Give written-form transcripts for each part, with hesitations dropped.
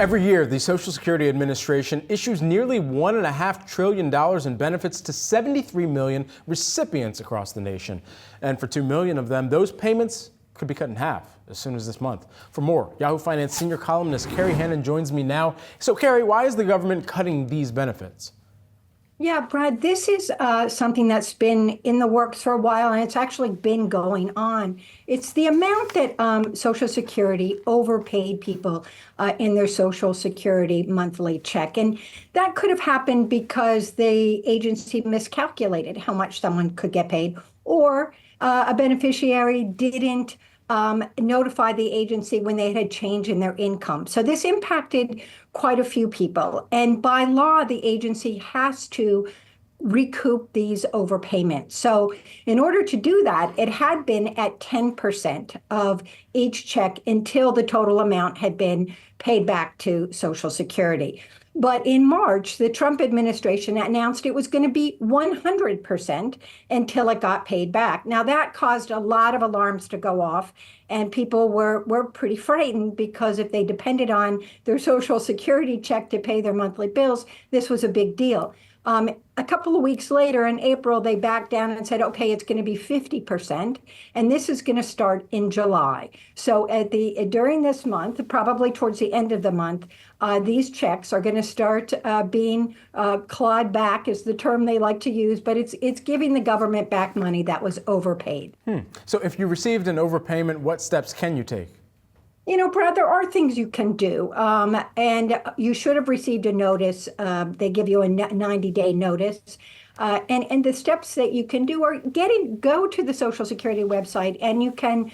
Every year, the Social Security Administration issues nearly $1.5 trillion in benefits to 73 million recipients across the nation. And for 2 million of them, those payments could be cut in half as soon as this month. For more, Yahoo Finance senior columnist Kerry Hannon joins me now. So, Kerry, why is the government cutting these benefits? Yeah, Brad, this is something that's been in the works for a while, and it's actually been going on. It's the amount that Social Security overpaid people in their Social Security monthly check. And that could have happened because the agency miscalculated how much someone could get paid, or a beneficiary didn't notify the agency when they had a change in their income. So this impacted quite a few people. And by law, the agency has to recoup these overpayments. So in order to do that, it had been at 10% of each check until the total amount had been paid back to Social Security. But in March, the Trump administration announced it was going to be 100% until it got paid back. Now, that caused a lot of alarms to go off, and people were pretty frightened because if they depended on their Social Security check to pay their monthly bills, this was a big deal. A couple of weeks later in April, they backed down and said, okay, it's going to be 50%, and this is going to start in July. So during this month, probably towards the end of the month, these checks are going to start being clawed back, is the term they like to use, but it's giving the government back money that was overpaid. So if you received an overpayment, what steps can you take? You know, Brad, there are things you can do, and you should have received a notice. They give you a 90-day notice, and the steps that you can do are go to the Social Security website, and you can,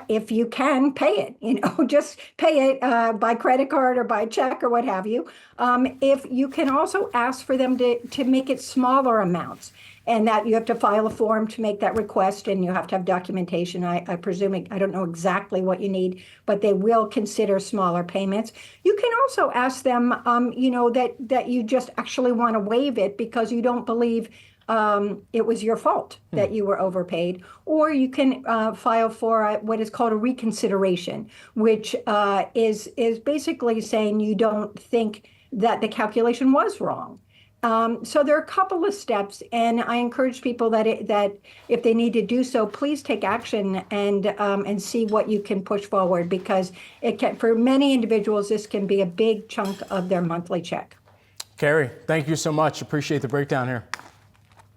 if you can, pay it. Just pay it by credit card or by check or what have you. If you can also ask for them to make it smaller amounts. And that you have to file a form to make that request, and you have to have documentation. I presume, I don't know exactly what you need, but they will consider smaller payments. You can also ask them, that you just actually want to waive it because you don't believe it was your fault that you were overpaid. Or you can file for what is called a reconsideration, which is basically saying you don't think that the calculation was wrong. So there are a couple of steps, and I encourage people that if they need to do so, please take action and see what you can push forward, because for many individuals, this can be a big chunk of their monthly check. Kerry, thank you so much. Appreciate the breakdown here.